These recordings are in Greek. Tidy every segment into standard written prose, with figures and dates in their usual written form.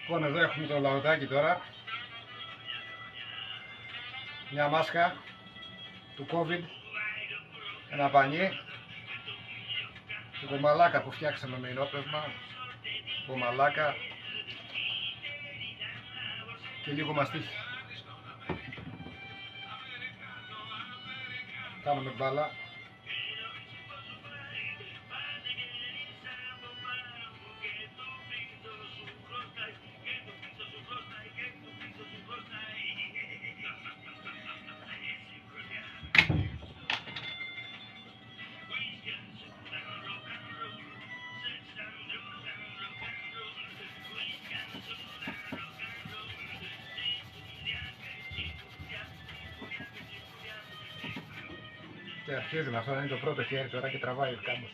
Λοιπόν, εδώ έχουμε το λαουδάκι τώρα. Μια μάσκα του COVID, ένα πανί και το μαλάκα που φτιάξαμε με ενόπνευμα, το μαλάκα και λίγο μαστίχι. Κάνουμε μπάλα. Και αρχίζουμε, αυτό είναι το πρώτο χέρι τώρα και τραβάει ο κάμπος.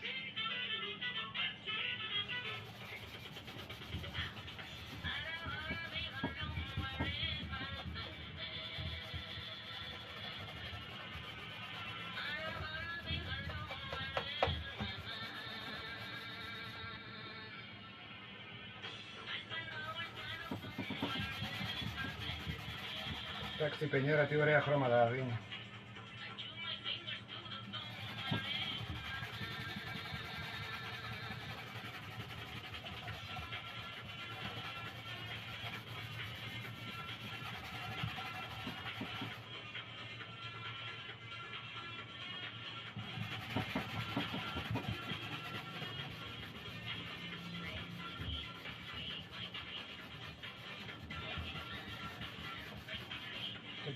Εντάξει, η πενιέρα τι ωραία χρώματα δίνει.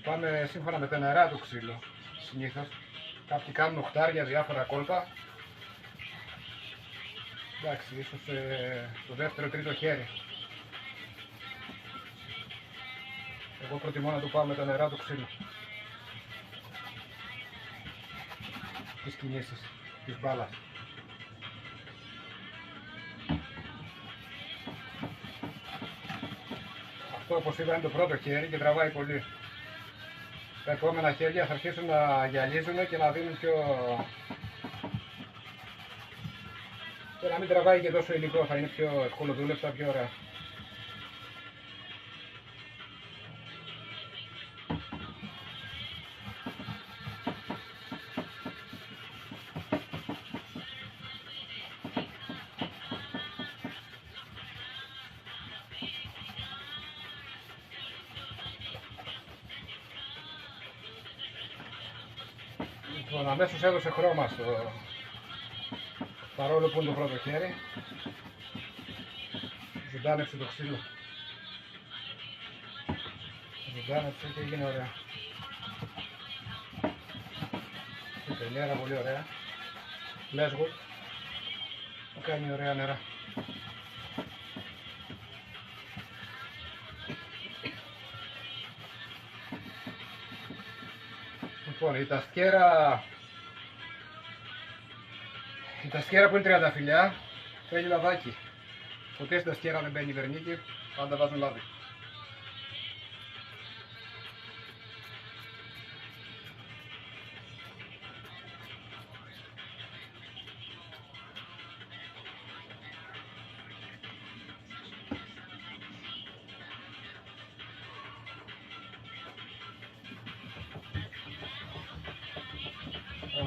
Πάμε σύμφωνα με τα νερά του ξύλου, συνήθως. Κάποιοι κάνουν οχτάρια, διάφορα κόλπα. Εντάξει, ίσως το δεύτερο τρίτο χέρι. Εγώ προτιμώ να του πάω με τα νερά του ξύλου. Τις κινήσεις της μπάλας. Αυτό, όπως είπα, είναι το πρώτο χέρι και τραβάει πολύ. Τα επόμενα χέρια θα αρχίσουν να γυαλίζουν και να δίνουν πιο... και να μην τραβάει και τόσο υλικό, θα είναι πιο ευκολοδούλευτα, πιο ωραία. Λοιπόν, αμέσως έδωσε χρώμα στο... παρόλο που είναι το πρώτο χέρι. Ζωντάνεψε το ξύλο. Ζωντάνεψε και έγινε ωραία. Η πενιέρα πολύ ωραία. Λέσγο. Μου κάνει ωραία νερά. Λοιπόν, η ταστιέρα που είναι τριανταφυλλιά θέλει λαδάκι. Ποτέ στην ταστιέρα δεν μπαίνει βερνίκι, πάντα βάζουν λάδι.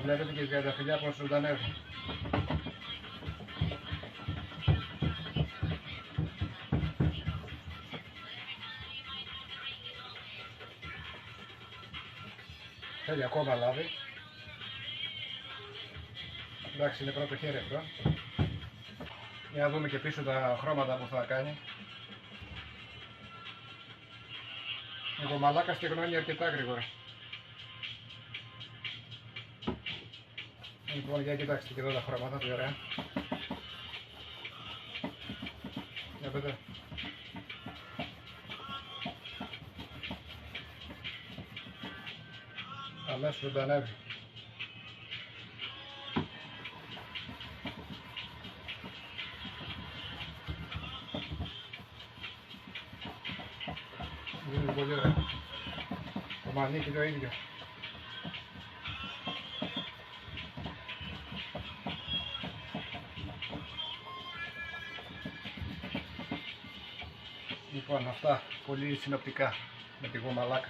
Βλέπετε και η τριανταφυλλιά πως ζωντανεύει. Θέλει ακόμα λάδι. Εντάξει, είναι πρώτο χέρι αυτό. Για να δούμε και πίσω τα χρώματα που θα κάνει. Ο μαλάκας στεγνώνει αρκετά γρήγορα. Λοιπόν, για κοιτάξτε και εδώ τα χρώματα, τι ωραία. Για πετε. Αμέσως ζωντανεύει. Είναι πολύ ωραία. Το μανίκι το ίδιο. Λοιπόν, αυτά πολύ συνοπτικά με τη γομαλάκα.